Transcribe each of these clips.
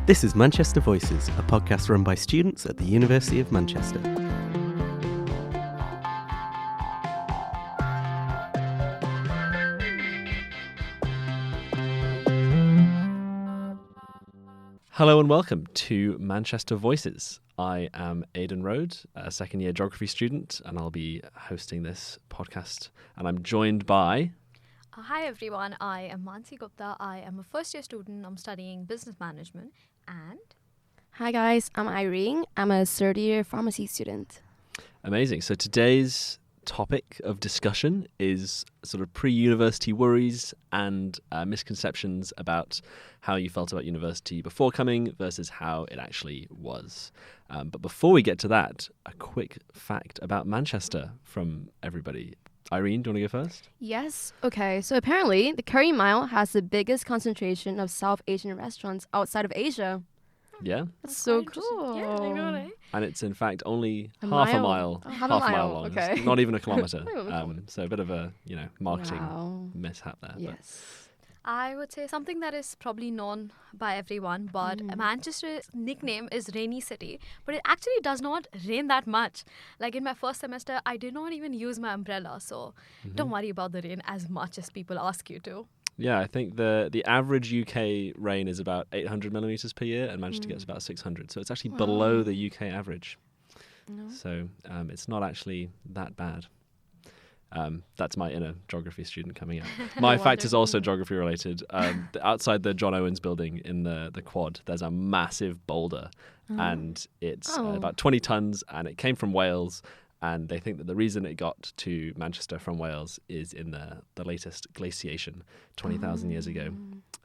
This is Manchester Voices, a podcast run by students at the University of Manchester. Hello and welcome to Manchester Voices. I am Aidan Rhodes, a second year geography student, and I'll be hosting this podcast. And I'm joined by... Hi everyone, I am Maansi Gupta. I am a first year student. I'm studying business management. And hi guys, I'm Irene. I'm a third year pharmacy student. Amazing. So today's topic of discussion is sort of pre-university worries and misconceptions about how you felt about university before coming versus how it actually was. But before we get to that, a quick fact about Manchester from everybody. Irene, do you want to go first? Yes. Okay. So apparently, the Curry Mile has the biggest concentration of South Asian restaurants outside of Asia. Yeah. That's so cool. Yeah, I know, right? And it's in fact only half a mile long. Okay. It's not even a kilometre. So a bit of a marketing mishap there. Yes. I would say something that is probably known by everyone, but Manchester's nickname is Rainy City, but it actually does not rain that much. Like in my first semester, I did not even use my umbrella, so don't worry about the rain as much as people ask you to. Yeah, I think the average UK rain is about 800 millimetres per year, and Manchester gets about 600. So it's actually below the UK average. No. So it's not actually that bad. That's my inner geography student coming out. My fact is also geography related. Outside the John Owens building in the quad, there's a massive boulder, and it's about 20 tons, and it came from Wales. And they think that the reason it got to Manchester from Wales is in the latest glaciation 20,000 years ago.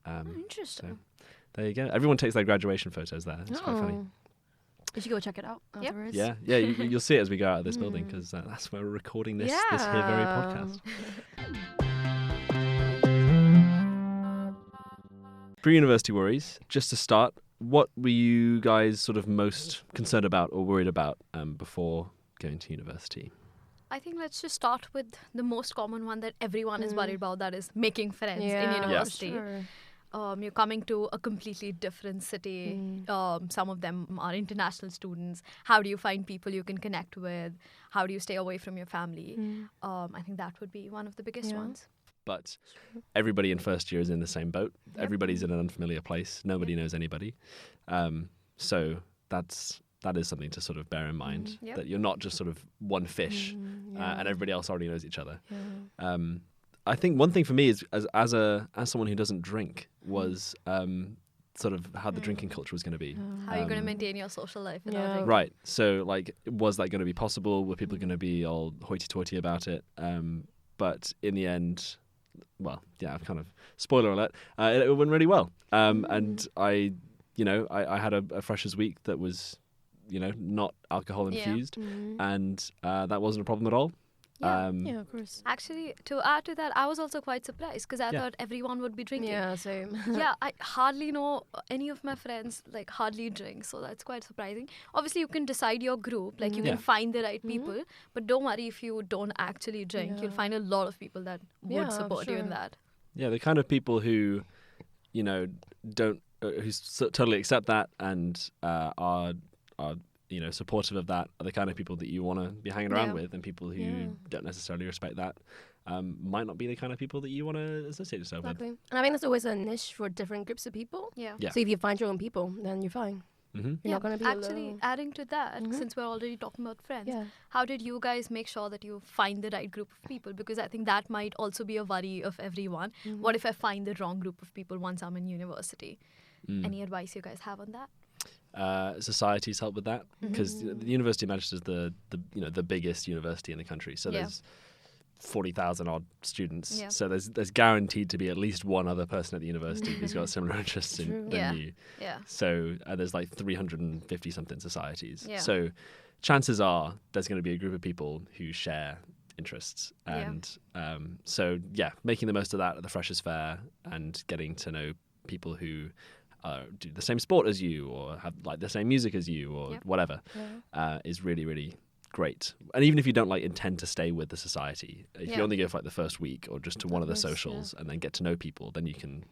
Interesting. So there you go. Everyone takes their graduation photos there. It's quite funny. We should go check it out afterwards. Yeah. You'll see it as we go out of this building, because that's where we're recording this here very podcast. Pre-university worries. Just to start, what were you guys sort of most concerned about or worried about before going to university? I think let's just start with the most common one that everyone is worried about, that is making friends in university. Sure. You're coming to a completely different city. Some of them are international students. How do you find people you can connect with? How do you stay away from your family? I think that would be one of the biggest ones. But everybody in first year is in the same boat. Everybody's in an unfamiliar place. Nobody knows anybody. So that is something to sort of bear in mind, that you're not just sort of one fish and everybody else already knows each other. I think one thing for me is as someone who doesn't drink was sort of how the drinking culture was going to be. How are you going to maintain your social life without drinking? Right. So like, was that going to be possible? Were people going to be all hoity-toity about it? But in the end, kind of spoiler alert, it went really well. And I had a freshers week that was, not alcohol infused, and that wasn't a problem at all. Yeah, of course. Actually, to add to that, I was also quite surprised because I thought everyone would be drinking. Yeah, same. I hardly know any of my friends, hardly drink, so that's quite surprising. Obviously, you can decide your group, you can find the right people, but don't worry if you don't actually drink. You'll find a lot of people that would support you in that. Yeah, the kind of people who, don't, who totally accept that and are supportive of that are the kind of people that you want to be hanging around with, and people who don't necessarily respect that might not be the kind of people that you want to associate yourself with. And I think there's always a niche for different groups of people. Yeah. So if you find your own people, then you're fine. You're not going to be actually alone. Adding to that, since we're already talking about friends, how did you guys make sure that you find the right group of people? Because I think that might also be a worry of everyone. What if I find the wrong group of people once I'm in university? Any advice you guys have on that? Societies help with that, because the University of Manchester is the biggest university in the country. So there's 40,000 odd students. Yeah. So there's guaranteed to be at least one other person at the university who's got similar interests than you. Yeah. So there's 350 something societies. Yeah. So chances are there's going to be a group of people who share interests, and making the most of that at the Freshers' Fair and getting to know people who do the same sport as you or have the same music as you or whatever is really, really great. And even if you don't intend to stay with the society, if you only go for the first week or just to one of the socials and then get to know people, then you can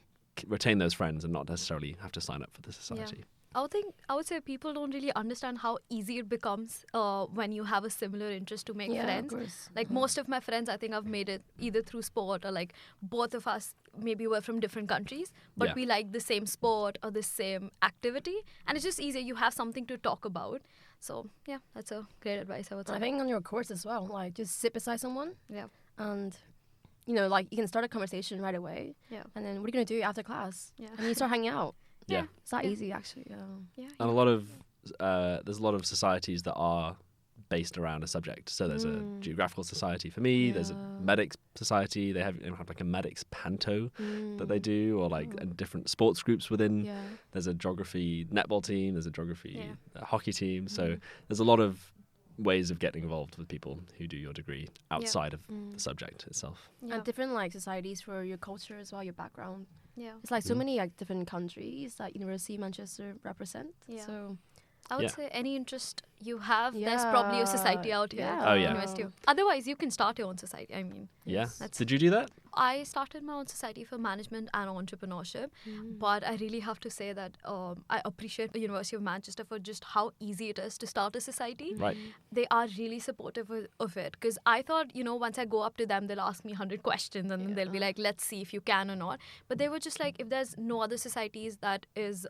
retain those friends and not necessarily have to sign up for the society. I would say people don't really understand how easy it becomes when you have a similar interest to make friends. Of course. Like most of my friends, I think I've made it either through sport or like both of us maybe were from different countries, but Yeah. we like the same sport or the same activity, and it's just easier. You have something to talk about. So yeah, that's a great advice, I would say. I think on your course as well, like just sit beside someone Yeah. and, you know, like you can start a conversation right away. Yeah. And then what are you going to do after class? Yeah. And you start hanging out. Yeah. It's that Yeah. easy, actually. Yeah. Yeah. And a lot of there's a lot of societies that are based around a subject. So there's a geographical society for me. There's a Yeah. medics society. They have like a medics panto that they do, or like and different sports groups within. Yeah. There's a geography netball team. There's a geography Yeah. hockey team. So there's a lot of ways of getting involved with people who do your degree outside of the subject itself. Yeah. And different like societies for your culture as well, your background. Yeah. It's like so many like different countries that University of Manchester represent. Yeah. So I would Yeah. say any interest you have, there's probably a society out here. Yeah. Oh, yeah. University. Otherwise, you can start your own society. I mean, Yeah. That's- Did you do that? I started my own society for management and entrepreneurship, but I really have to say that I appreciate the University of Manchester for just how easy it is to start a society. Right. They are really supportive of it, because I thought, once I go up to them, they'll ask me 100 questions and then they'll be like, let's see if you can or not. But they were just like, if there's no other societies that is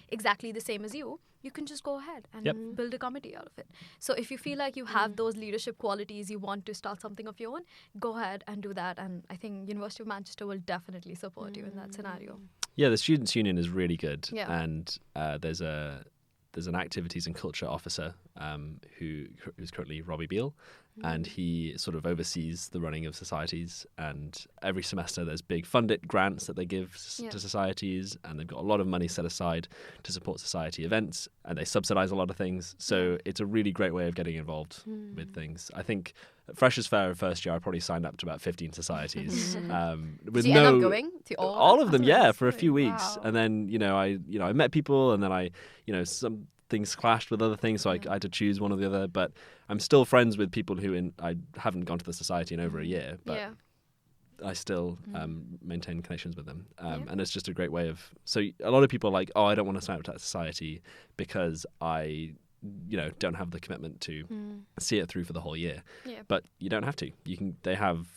exactly the same as you can just go ahead and build a committee out of it. So if you feel like you have those leadership qualities, you want to start something of your own, go ahead and do that. And I think University of Manchester will definitely support you in that scenario. Yeah, the Students' Union is really good. Yeah. And there's an activities and culture officer who's currently Robbie Beale, and he sort of oversees the running of societies. And every semester there's big funded grants that they give to societies, and they've got a lot of money set aside to support society events, and they subsidize a lot of things. So it's a really great way of getting involved with things. I think Freshers' Fair first year, I probably signed up to about 15 societies. With did you end up going to all of them, Oh, yeah, that's for a great. few weeks, Wow. and then I met people, and then I some things clashed with other things, so I had to choose one or the other. But I'm still friends with people who I haven't gone to the society in over a year, but Yeah. I still maintain connections with them, and it's just a great way of. So a lot of people are like, oh, I don't want to sign up to that society because I don't have the commitment to see it through for the whole year. Yeah. But you don't have to. They have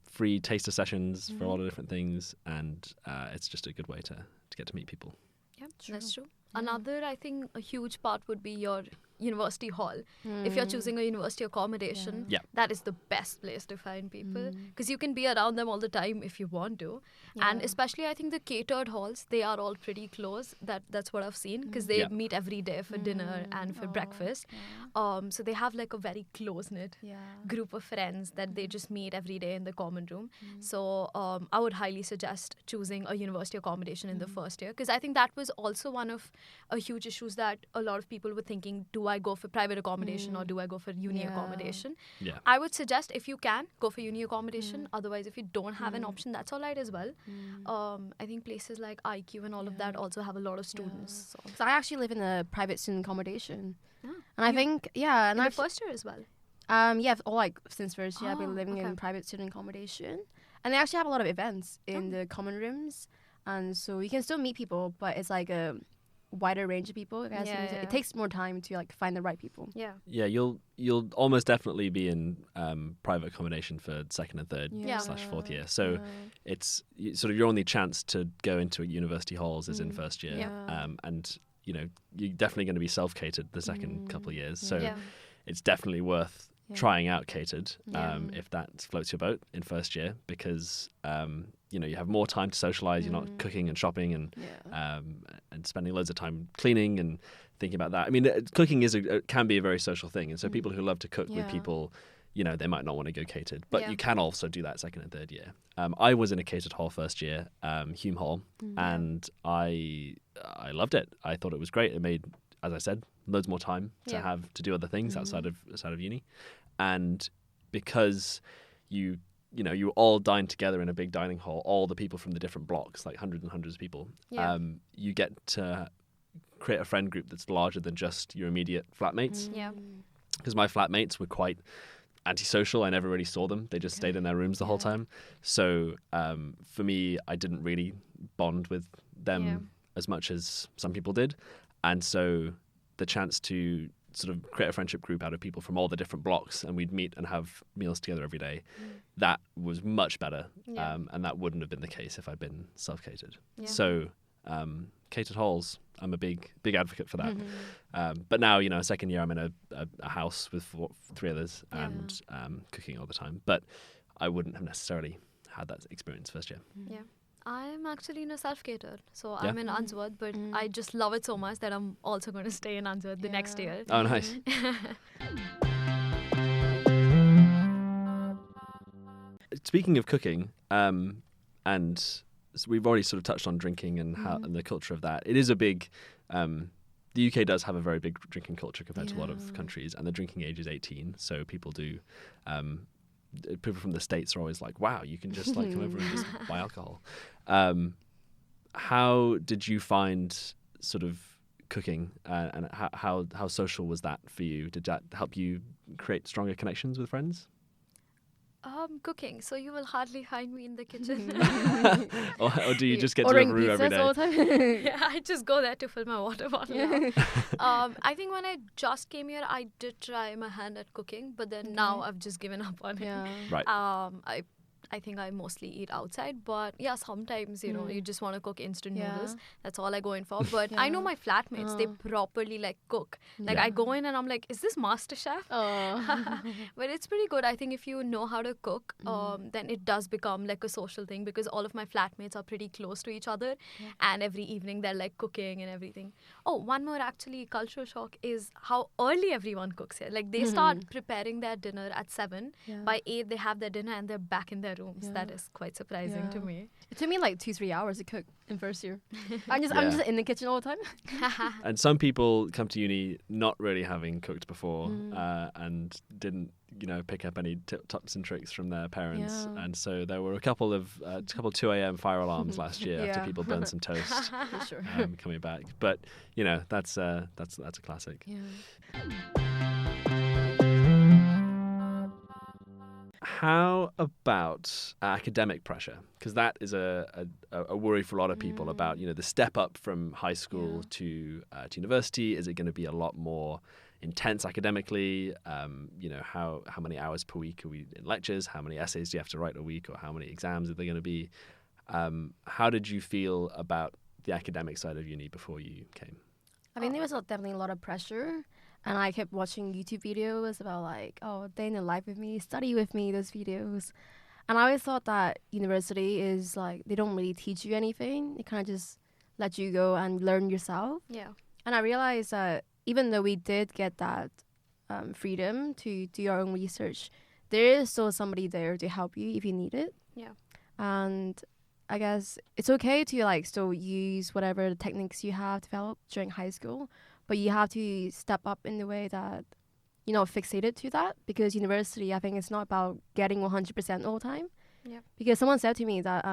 free taster sessions for a lot of different things, and it's just a good way to get to meet people. Yeah, that's true. Another, I think, a huge part would be your university hall. If you're choosing a university accommodation, Yeah. that is the best place to find people, because you can be around them all the time if you want to. And especially, I think the catered halls, they are all pretty close. That's what I've seen, because they Yeah. meet every day for dinner and for breakfast. So they have like a very close-knit group of friends that they just meet every day in the common room. So I would highly suggest choosing a university accommodation in the first year, because I think that was also one of a huge issues that a lot of people were thinking, do I go for private accommodation or do I go for uni accommodation? Yeah. I would suggest, if you can, go for uni accommodation. Otherwise, if you don't have an option, that's all right as well. I think places like IQ and all of that also have a lot of students. So. So I actually live in a private student accommodation. Ah, And I think, and in the I've first year as well. all like since first year, I've been living okay. in private student accommodation, and they actually have a lot of events in the common rooms, and so you can still meet people, but it's like a wider range of people. I guess Yeah. it takes more time to like find the right people. Yeah. Yeah, you'll almost definitely be in private accommodation for second and third Yeah. / fourth year. So it's sort of your only chance to go into university halls is in first year. Yeah. And you're definitely going to be self-catered the second couple of years. So Yeah. it's definitely worth trying out catered Yeah. if that floats your boat in first year, because you have more time to socialize. You're not cooking and shopping and spending loads of time cleaning and thinking about that. I mean, cooking can be a very social thing, and so people who love to cook with people, they might not want to go catered, but Yeah. you can also do that second and third year. I was in a catered hall first year, Hume Hall, and I loved it. I thought it was great. It made, as I said, loads more time to Yeah. have to do other things outside of uni, and because you all dine together in a big dining hall, all the people from the different blocks, like hundreds and hundreds of people, Yeah. you get to create a friend group that's larger than just your immediate flatmates. Yeah. Because my flatmates were quite antisocial. I never really saw them. They just stayed in their rooms the whole time. So for me, I didn't really bond with them as much as some people did. And so the chance to sort of create a friendship group out of people from all the different blocks, and we'd meet and have meals together every day, that was much better. Yeah. And that wouldn't have been the case if I'd been self-catered. Yeah. So catered halls, I'm a big advocate for that. But now, second year I'm in a house with three others and cooking all the time. But I wouldn't have necessarily had that experience first year. Yeah. I'm actually in a self-catered. So I'm in Unsworth, but I just love it so much that I'm also going to stay in Unsworth the next year. Oh, nice. Speaking of cooking, and so we've already sort of touched on drinking and how and the culture of that. It is a big. The UK does have a very big drinking culture compared to a lot of countries, and the drinking age is 18. So people do. People from the States are always like, "Wow, you can just like come over and just buy alcohol." How did you find sort of cooking, and how social was that for you? Did that help you create stronger connections with friends? Cooking, so you will hardly find me in the kitchen. or do you just get Ordering Deliveroo every pizzas day? all the time? Yeah, I just go there to fill my water bottle. I think when I just came here, I did try my hand at cooking, but then now I've just given up on it. Right. I think I mostly eat outside, but yeah, sometimes, you just want to cook instant noodles. That's all I go in for. But I know my flatmates, they properly like cook. Like I go in and I'm like, is this MasterChef? But it's pretty good. I think if you know how to cook, then it does become like a social thing because all of my flatmates are pretty close to each other. And every evening they're like cooking and everything. Oh, one more actually cultural shock is how early everyone cooks here. Like they start preparing their dinner at 7. By 8, they have their dinner and they're back in their rooms. That is quite surprising to me. It took me like 2-3 hours to cook in first year. I'm just in the kitchen all the time. And some people come to uni not really having cooked before and didn't, pick up any tips and tricks from their parents. And so there were a couple of 2 a.m. fire alarms last year after people burned some toast coming back. But that's a classic. How about academic pressure? Because that is a worry for a lot of people about the step up from high school to university. Is it going to be a lot more intense academically? How many hours per week are we in lectures? How many essays do you have to write a week, or how many exams are there going to be? How did you feel about the academic side of uni before you came? I mean, there was definitely a lot of pressure. And I kept watching YouTube videos about like, day in the life with me, study with me, those videos. And I always thought that university is like, they don't really teach you anything. They kind of just let you go and learn yourself. Yeah. And I realized that even though we did get that freedom to do your own research, there is still somebody there to help you if you need it. Yeah. And I guess it's okay to like still use whatever the techniques you have developed during high school. But you have to step up in the way that you're not fixated to that, because university, I think it's not about getting 100% all the time. Yeah. Because someone said to me that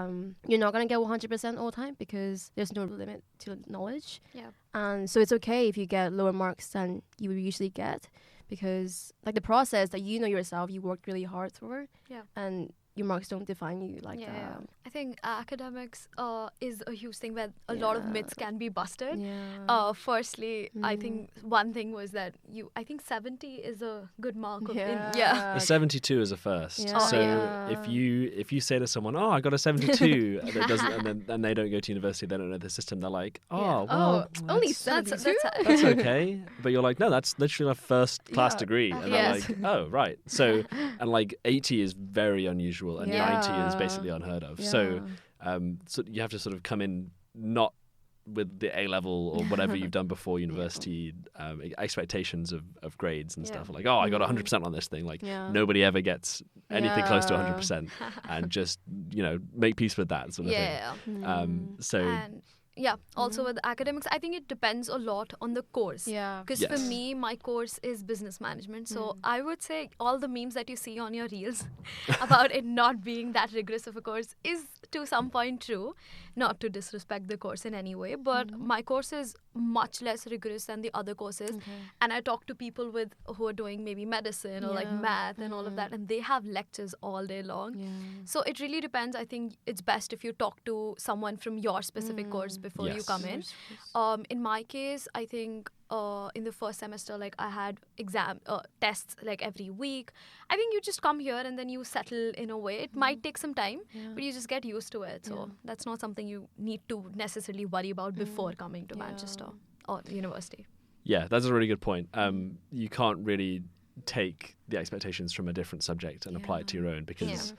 you're not going to get 100% all the time because there's no limit to knowledge. Yeah. And so it's okay if you get lower marks than you would usually get, because like the process that yourself, you worked really hard for. Yeah. And your marks don't define you like that. Yeah. I think academics is a huge thing where a lot of myths can be busted. Yeah. Firstly, I think one thing was that I think 70 is a good mark. A 72 is a first. Yeah. So if you say to someone, I got a 72, and they don't go to university, they don't know the system, they're like, only 72? That's okay. But you're like, no, that's literally a first class degree. And they're like, oh, right. So, and like 80 is very unusual. And 90 is basically unheard of. So you have to sort of come in not with the A level or whatever you've done before university expectations of grades and stuff. Like, I got 100% on this thing. Like nobody ever gets anything close to 100%, and just make peace with that sort of thing. Also with academics, I think it depends a lot on the course. Yeah. Because for me, my course is business management. So I would say all the memes that you see on your reels about it not being that rigorous of a course is to some point true. Not to disrespect the course in any way, but my course is much less rigorous than the other courses. And I talk to people who are doing maybe medicine or like math and all of that, and they have lectures all day long. So it really depends. I think it's best if you talk to someone from your specific course before you come in. In my case, I think in the first semester, like I had tests like every week. I think you just come here and then you settle in a way. It might take some time, but you just get used to it. So that's not something you need to necessarily worry about before coming to Manchester or university. Yeah, that's a really good point. You can't really take the expectations from a different subject and apply it to your own, because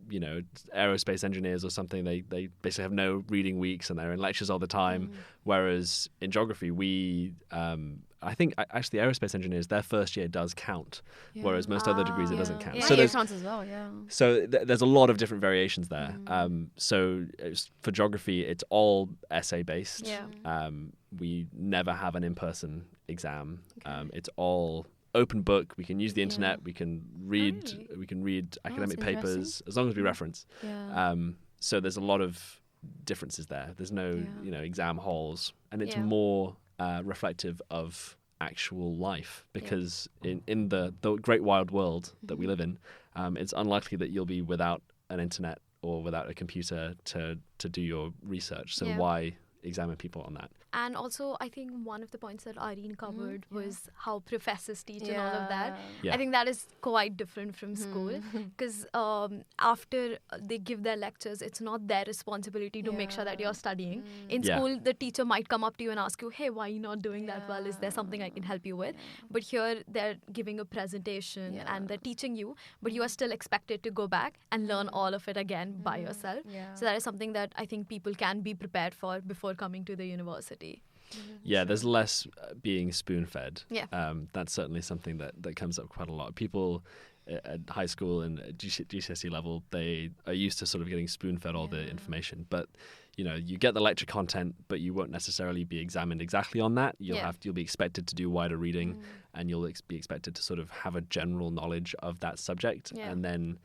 you know, aerospace engineers or something, they basically have no reading weeks and they're in lectures all the time. Whereas in geography, we I think actually aerospace engineers, their first year does count, whereas most other degrees it doesn't count. So there's counts as well. So there's a lot of different variations there. So for geography, it's all essay based. We never have an in-person exam. It's all open book. We can use the internet. We can read. We can read academic papers as long as we reference. So there's a lot of differences there. There's no exam halls, and it's more reflective of actual life, because in the great wild world that we live in, it's unlikely that you'll be without an internet or without a computer to do your research. So why examine people on that? And also, I think one of the points that Irene covered was how professors teach and all of that. I think that is quite different from school, because after they give their lectures, it's not their responsibility to make sure that you're studying. In school, the teacher might come up to you and ask you, hey, why are you not doing that well? Is there something I can help you with? But here, they're giving a presentation and they're teaching you, but you are still expected to go back and learn all of it again by yourself. So that is something that I think people can be prepared for before coming to the university. There's less being spoon-fed. That's certainly something that comes up quite a lot. People at high school and GCSE level, they are used to sort of getting spoon-fed all the information. But you get the lecture content, but you won't necessarily be examined exactly on that. You'll be expected to do wider reading, and you'll be expected to sort of have a general knowledge of that subject. And then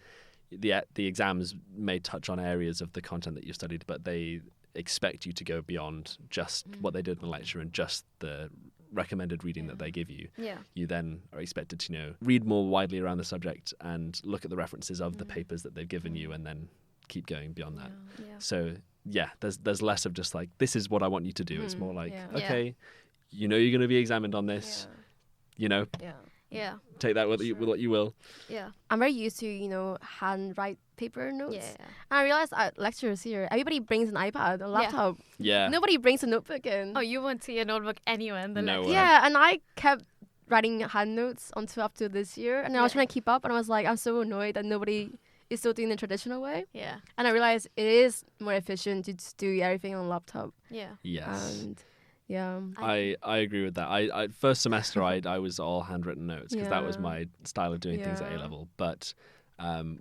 the exams may touch on areas of the content that you studied, but they expect you to go beyond just what they did in the lecture and just the recommended reading that they give you. You then are expected to read more widely around the subject and look at the references of the papers that they've given you, and then keep going beyond that. So there's less of just like, this is what I want you to do. It's more like, okay, you're going to be examined on this. Take that with what you will. I'm very used to handwrite paper notes. And I realized at lectures here, everybody brings an iPad, a laptop. Nobody brings a notebook in. Oh, you won't see a notebook anywhere in the lecture. And I kept writing hand notes until up to this year, and I was trying to keep up, and I was like, I'm so annoyed that nobody is still doing the traditional way. And I realized it is more efficient to just do everything on a laptop. Yes. And I agree with that. I first semester I was all handwritten notes, because that was my style of doing things at A level. But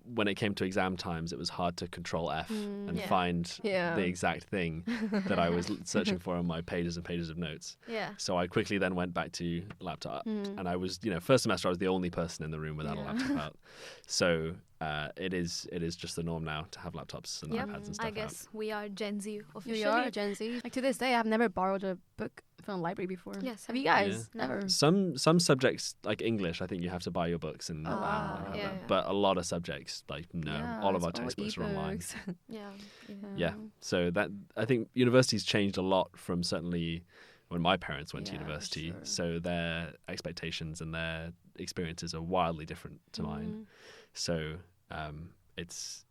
when it came to exam times, it was hard to control F and find the exact thing that I was searching for on my pages and pages of notes. So I quickly then went back to laptop, and I was, first semester I was the only person in the room without a laptop out. So it is just the norm now to have laptops and iPads and stuff I guess out. We are Gen Z officially. We are Gen Z. Like to this day, I've never borrowed a book from a library before. Yes. Have you guys? Never. Some subjects, like English, I think you have to buy your books and but a lot of subjects, like all of our textbooks are online. So that, I think university's changed a lot from certainly when my parents went to university. So their expectations and their experiences are wildly different to mine. So it's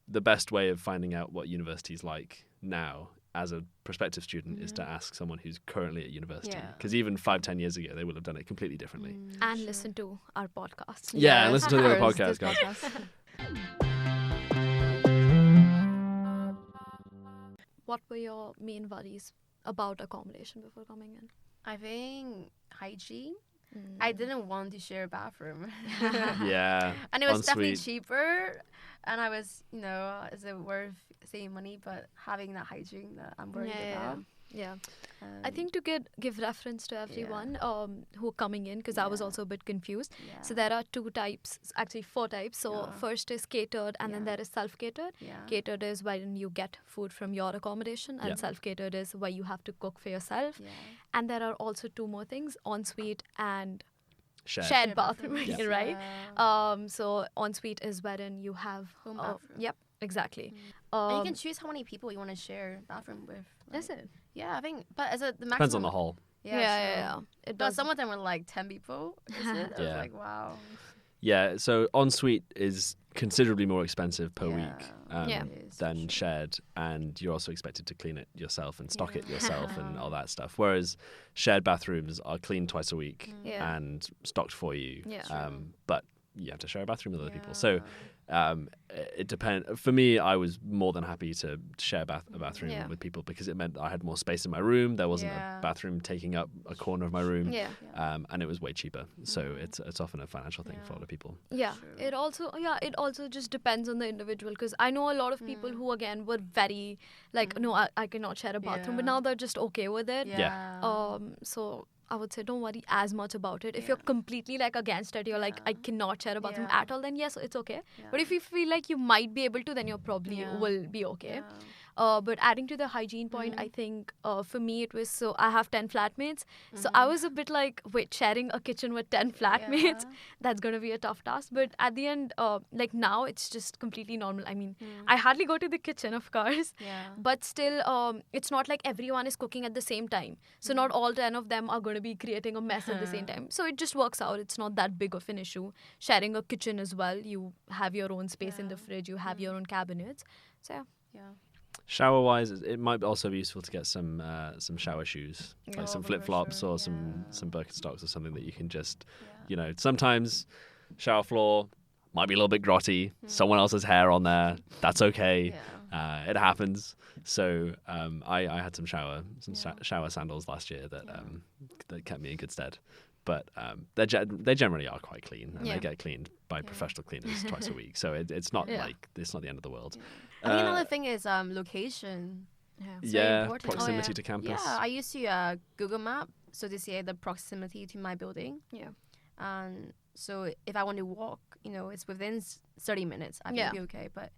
the best way of finding out what university is like now as a prospective student is to ask someone who's currently at university, because even 5-10 years ago they would have done it completely differently. And listen to our podcast. And listen to the other podcast, guys. What were your main worries about accommodation before coming in? I think hygiene. I didn't want to share a bathroom. And it was definitely cheaper. And I was, is it worth saving money? But having that hygiene that I'm worried about. Yeah. I think to give reference to everyone who are coming in, because I was also a bit confused. So there are 2 types, actually 4 types. So first is catered, and then there is self-catered. Catered is when you get food from your accommodation, and self-catered is where you have to cook for yourself. And there are also 2 more things, ensuite and shared bathroom, right? So ensuite is wherein you have home bathroom. Yep, exactly. And you can choose how many people you want to share bathroom with. Is it? Yeah, I think. But as the maximum. Depends on the hall. Yeah. It But does. some of them were like 10 people. Is it? I was like, wow. Yeah, so ensuite is considerably more expensive per week than shared, and you're also expected to clean it yourself and stock it yourself and all that stuff. Whereas shared bathrooms are cleaned twice a week and stocked for you, but you have to share a bathroom with other people. So it depends. For me, I was more than happy to share a bathroom with people because it meant I had more space in my room. There wasn't a bathroom taking up a corner of my room, and it was way cheaper. So it's often a financial thing for a lot of people. Yeah, it also just depends on the individual, because I know a lot of people who again were very like, no, I cannot share a bathroom, but now they're just okay with it. So I would say don't worry as much about it. If you're completely like against it, you're like, I cannot share a bathroom at all, then yes, it's okay. But if you feel like you might be able to, then you probably will be okay. But adding to the hygiene point, I think for me it was, so I have 10 flatmates. So I was a bit like, wait, sharing a kitchen with 10 flatmates, that's going to be a tough task. But at the end, like now it's just completely normal. I mean, I hardly go to the kitchen, of course. But still, it's not like everyone is cooking at the same time. So not all 10 of them are going to be creating a mess at the same time. So it just works out. It's not that big of an issue. Sharing a kitchen as well. You have your own space in the fridge. You have your own cabinets. So yeah. Shower wise, it might also be useful to get some shower shoes, like some flip flops or some Birkenstocks or something that you can just, sometimes shower floor might be a little bit grotty. Someone else's hair on there. That's okay. It happens. So I had some shower sandals last year that kept me in good stead. But they generally are quite clean, and they get cleaned by professional cleaners twice a week. So it's not like it's not the end of the world. I think another thing is location. Very important. Proximity to campus. Yeah, I used to Google Map so to see the proximity to my building. And so if I want to walk, it's within 30 minutes, I think it'll be okay. But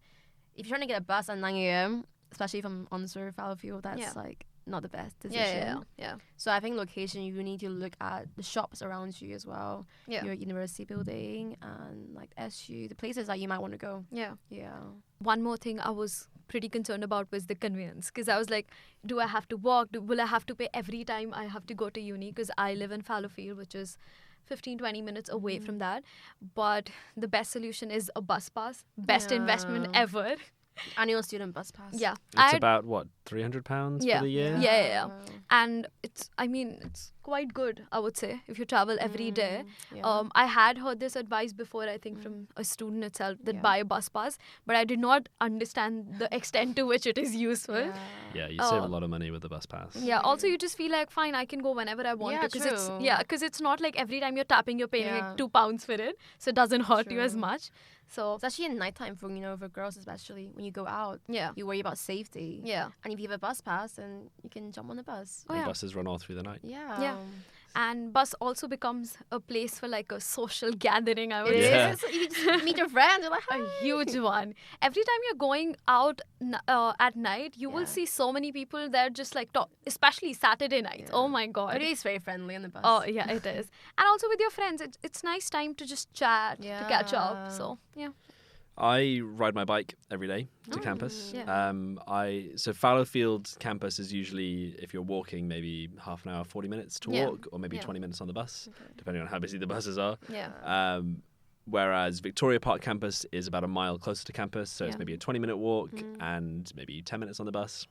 if you're trying to get a bus at 9 a.m., especially from Onsor, Fallowfield, that's like not the best decision. So I think location, you need to look at the shops around you as well. Your university building and like SU, the places that you might want to go. One more thing I was pretty concerned about was the conveyance, because I was like, do I have to walk? Will I have to pay every time I have to go to uni? Because I live in Fallowfield, which is 15-20 minutes away from that. But the best solution is a bus pass. Best investment ever. Annual student bus pass. Yeah. It's about, what, £300 for the year? Yeah. And it's quite good, I would say, if you travel every day. I had heard this advice before, I think, from a student itself, that buy a bus pass, but I did not understand the extent to which it is useful. Yeah, you save a lot of money with the bus pass. Yeah, also you just feel like, fine, I can go whenever I want. Because it's not like every time you're tapping, you're paying like £2 for it. So it doesn't hurt you as much. So especially in nighttime for girls, especially when you go out, you worry about safety. And if you have a bus pass, then you can jump on the bus. And buses run all through the night. And bus also becomes a place for like a social gathering, I would say. say. You just meet your friends. You're like, a huge one. Every time you're going out at night, you will see so many people there just like talk, especially Saturday nights. Oh my God. It is very friendly on the bus. Oh yeah, it is. And also with your friends, it's nice time to just chat, to catch up. So yeah. I ride my bike every day to campus. So Fallowfield campus is usually, if you're walking, maybe half an hour, 40 minutes to walk, or maybe 20 minutes on the bus, depending on how busy the buses are. Whereas Victoria Park campus is about a mile closer to campus, so it's maybe a 20-minute walk and maybe 10 minutes on the bus.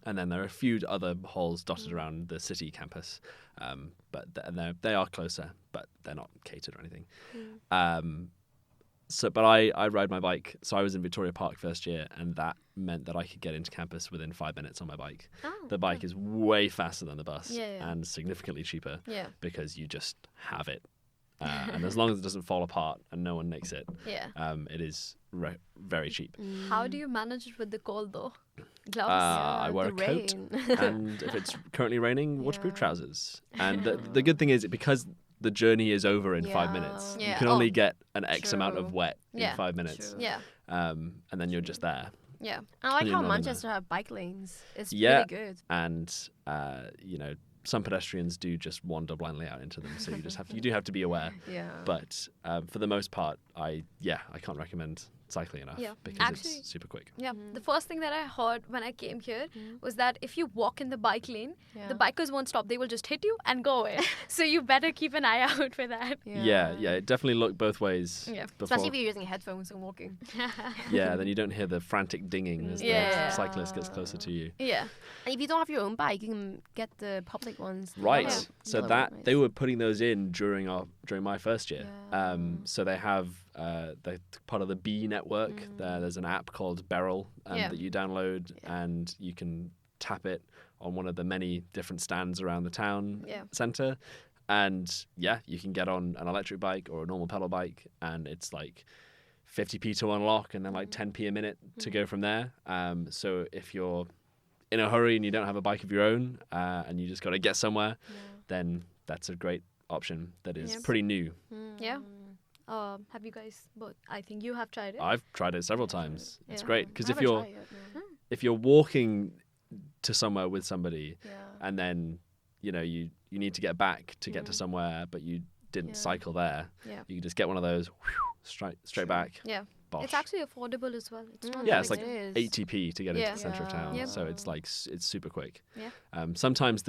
And then there are a few other halls dotted around the city campus, but they are closer, but they're not catered or anything. But I ride my bike. So I was in Victoria Park first year, and that meant that I could get into campus within 5 minutes on my bike. The bike is way faster than the bus and significantly cheaper because you just have it. And as long as it doesn't fall apart and no one nicks it, it is very cheap. How do you manage it with the cold though? Gloves. I wear a the coat, rain. and if it's currently raining, waterproof Yeah. trousers. And the good thing is, because the journey is over in 5 Yeah. minutes, you Yeah. can only get an X amount of True. wet Yeah. in 5 minutes. True. Yeah. And then you're just there. Yeah. I like And you're how not in Manchester have bike lanes. It's Yeah. really good. And some pedestrians do just wander blindly out into them, so you do have to be aware. Yeah. But for the most part, I can't recommend cycling enough Yeah. because Actually- it's super quick. Yeah. The first thing that I heard when I came here Mhm. was that if you walk in the bike lane, Yeah. the bikers won't stop. They will just hit you and go away. So you better keep an eye out for that. Yeah, definitely look both ways. Yeah. Before, Especially if you're using headphones and walking. yeah, then you don't hear the frantic dinging as Yeah. the cyclist gets closer to you. Yeah. And if you don't have your own bike, you can get the public ones. the Right. yellow- So yellow that ones. they were putting those in during my first year. Yeah. So they have they're part of the B network. There's an app called Beryl Yeah. that you download, Yeah. and you can tap it on one of the many different stands around the town Yeah. center. And yeah, you can get on an electric bike or a normal pedal bike, and it's like 50p to unlock, and then like 10p a minute to go from there. So if you're in a hurry and you don't have a bike of your own, and you just got to get somewhere, then that's a great option that is Yeah. pretty new. Yeah. Have you guys both? I think you have tried it. I've tried it several times. It's Yeah. great because I if haven't you're tried yet, no. if you're walking to somewhere with somebody, Yeah. and then you need to get back to get to somewhere, but you didn't Yeah. cycle there, Yeah. you can just get one of those, straight back. Yeah. Bosh. It's actually affordable as well. It's not Yeah, that it's like expensive. 80p to get Yeah. into the center of town. Yeah. So it's like it's super quick. Yeah. Sometimes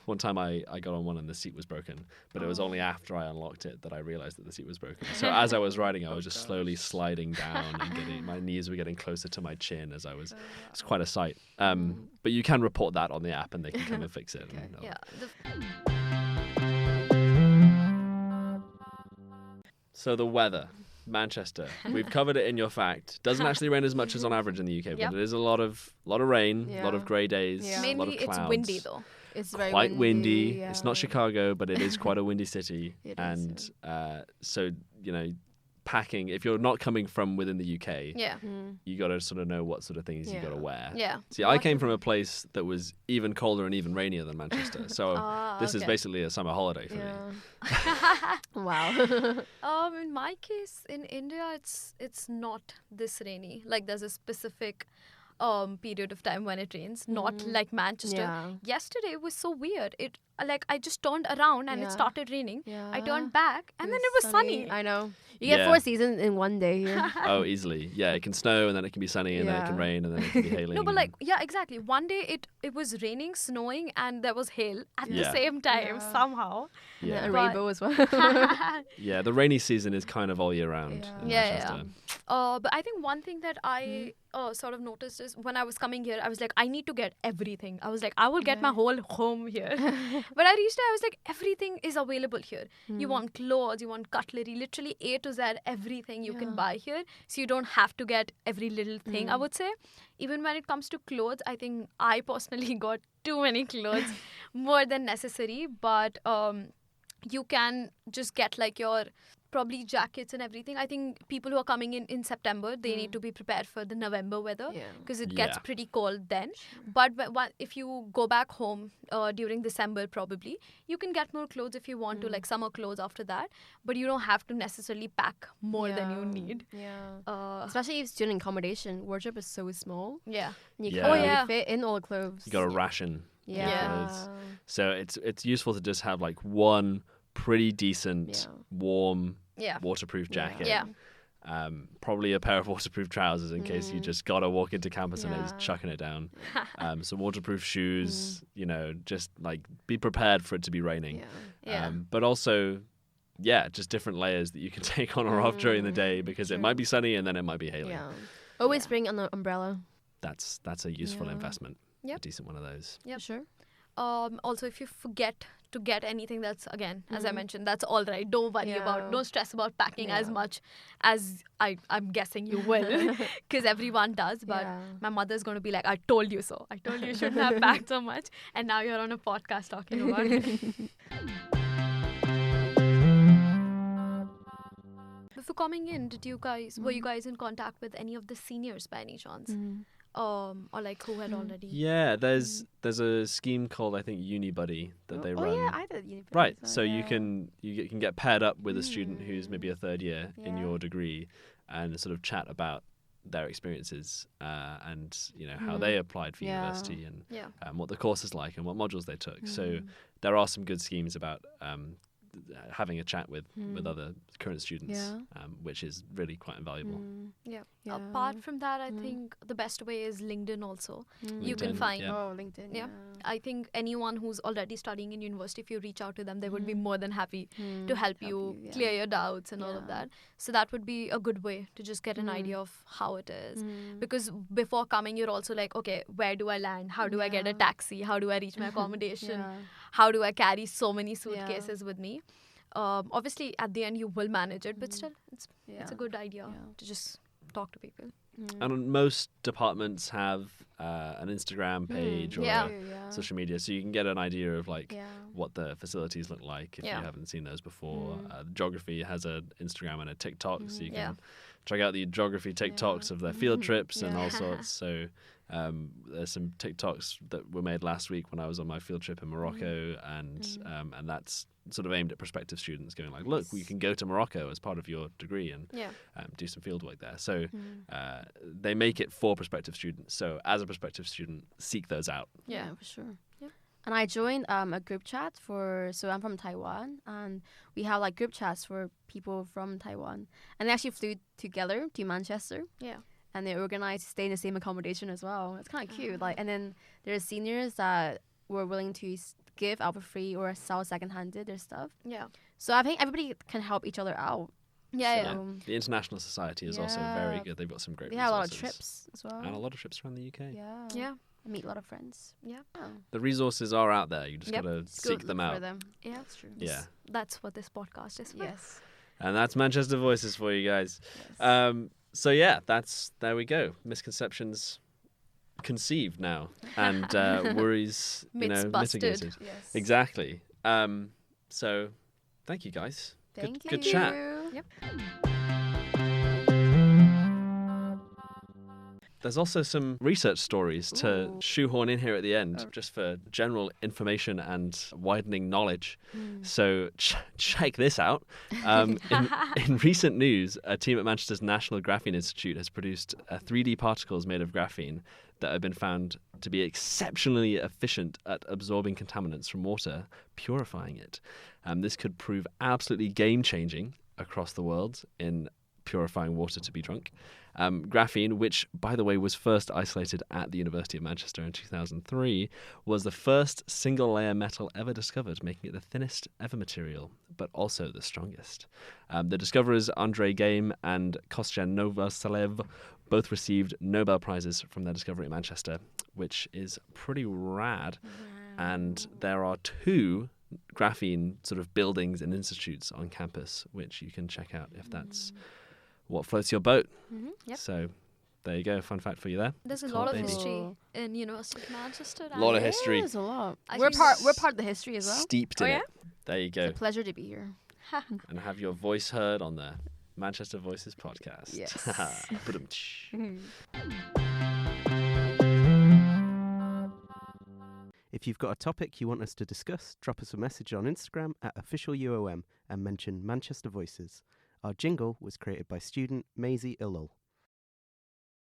one time I got on one and the seat was broken, but it was only after I unlocked it that I realized that the seat was broken. So as I was riding, I was just slowly sliding down and my knees were getting closer to my chin as I was. It's quite a sight. But you can report that on the app and they can come and fix it. And Yeah. So the weather. Manchester. We've covered it in your fact. Doesn't actually rain as much as on average in the UK, but Yep. it is a lot of rain, a lot Yeah. of grey days, Yeah. a lot Mainly of it's clouds. windy though. It's very Quite windy. yeah. It's not Chicago, but it is quite a windy city. It is, And so packing. If you're not coming from within the UK, Yeah. you got to sort of know what sort of things you got to Yeah. wear. Yeah. See, I came from a place that was even colder and even rainier than Manchester, so this is okay. basically a summer holiday for me. Yeah. Wow. In my case, in India, it's not this rainy. Like there's a specific period of time when it rains, not like Manchester. Yeah. Yesterday was so weird. It I just turned around and Yeah. it started raining. Yeah. I turned back and then it was sunny. I know. You get Yeah. 4 seasons in one day here. Oh, easily. Yeah, it can snow and then it can be sunny and then it can Yeah. rain and then it can be hailing. No, but and- like yeah, exactly. One day it was raining, snowing, and there was hail at the Yeah. same time Yeah. somehow. yeah. A But- rainbow as well. Yeah, the rainy season is kind of all year round in Yeah, Manchester. But I think one thing that I sort of noticed is when I was coming here, I was like, I need to get everything. I was like, I will get my whole home here. But I reached there, I was like, everything is available here. You want clothes, you want cutlery, literally A to Z, everything you can buy here. So you don't have to get every little thing, I would say. Even when it comes to clothes, I think I personally got too many clothes, more than necessary. But you can just get like your probably jackets and everything. I think people who are coming in September, they need to be prepared for the November weather Yeah. because it gets Yeah. pretty cold then. But if you go back home during December, probably, you can get more clothes if you want to, like summer clothes after that. But you don't have to necessarily pack more than you need. Yeah. Especially if student accommodation, wardrobe is so small. Yeah. And you Yeah. can't Oh, really yeah. fit in all the clothes. You got a ration. Yeah. clothes. So it's useful to just have like one pretty decent, warm, Yeah. waterproof jacket. Yeah. Probably a pair of waterproof trousers in case you just gotta walk into campus and it's Yeah. chucking it down. Some waterproof shoes. Just like be prepared for it to be raining. Yeah. Yeah. But also, just different layers that you can take on or off during the day because it might be sunny and then it might be hailing. Yeah. Always bring an umbrella. That's a useful Yeah. investment. Yep. A decent one of those. Yep. Sure. Also, if you forget to get anything, that's again, as I mentioned, that's all right. Don't worry don't stress about packing as much as I'm guessing you will, because everyone does. But my mother's going to be like, I told you so. I told you shouldn't have packed so much. And now you're on a podcast talking about it. Before coming in, were you guys in contact with any of the seniors by any chance? or like who had already. Yeah, there's a scheme called, I think, UniBuddy that they run. Oh yeah, I did university. Right, so you can get paired up with a student who's maybe a third year in Yeah. your degree, and sort of chat about their experiences and how they applied for Yeah. university and Yeah. what the course is like and what modules they took. So there are some good schemes about having a chat with other current students, Yeah. which is really quite invaluable. Yeah. Yeah. Apart from that, I think the best way is LinkedIn also. You can LinkedIn, find. yeah. Oh, LinkedIn. Yeah. Yeah. I think anyone who's already studying in university, if you reach out to them, they would be more than happy Mm. to help you yeah. clear your doubts and all of Yeah. that. So that would be a good way to just get an idea of how it is. Mm. Because before coming, you're also like, okay, where do I land? How do I get a Yeah. taxi? How do I reach my accommodation? Yeah. How do I carry so many suitcases with me? Obviously, at the end, you will manage it, but still, it's a good idea to just talk to people. And most departments have an Instagram page or Yeah. a social media, so you can get an idea of like Yeah. what the facilities look like if Yeah. you haven't seen those before. Geography has an Instagram and a TikTok, so you can Yeah. check out the geography TikToks of their field trips and all Yeah. sorts. So there's some TikToks that were made last week when I was on my field trip in Morocco, and that's sort of aimed at prospective students, going like, look, you can go to Morocco as part of your degree and Yeah. do some field work there. So they make it for prospective students. So as a prospective student, seek those out. Yeah. For sure. Yeah. And I joined a group chat so I'm from Taiwan, and we have like group chats for people from Taiwan, and they actually flew together to Manchester. Yeah. And they organized to stay in the same accommodation as well. It's kind of cute. Like, and then there's seniors that were willing to give out for free or sell secondhanded their stuff. Yeah. So I think everybody can help each other out. Yeah. Yeah. So The International Society is also very Yeah. good. They've got some great they have a lot of resources. trips as well. And a lot of trips around the UK. Yeah. Yeah. I meet a lot of friends. Yeah. Oh. The resources are out there. You just Yep. got to It's good seek them for out. them. Yeah. That's true. Yeah. That's what this podcast is for. Yes. And that's Manchester Voices for you guys. Yes. So yeah, there we go. Misconceptions conceived now, and worries, Myths busted. mitigated. Yes. Exactly. So thank you guys. Thank Good you. chat. Yep. There's also some research stories to Ooh. shoehorn in here at the end, just for general information and widening knowledge. So check this out. In recent news, a team at Manchester's National Graphene Institute has produced 3D particles made of graphene that have been found to be exceptionally efficient at absorbing contaminants from water, purifying it. This could prove absolutely game-changing across the world in purifying water to be drunk. Graphene, which, by the way, was first isolated at the University of Manchester in 2003, was the first single-layer metal ever discovered, making it the thinnest ever material, but also the strongest. The discoverers Andrei Game and Kostya Novoselev both received Nobel Prizes from their discovery at Manchester, which is pretty rad. And there are 2 graphene sort of buildings and institutes on campus, which you can check out if that's what floats your boat. Yep. So there you go, fun fact for you there. There's a Cool, lot of baby. history in University of Manchester. A lot of and- history. There's a lot. I We're think- part of the history as well. Steeped Oh, in yeah? it. There you go. It's a pleasure to be here. And have your voice heard on the Manchester Voices podcast. Yes. Ba-dum-tsh. If you've got a topic you want us to discuss, drop us a message on Instagram at officialuom and mention Manchester Voices. Our jingle was created by student Maisie Illul.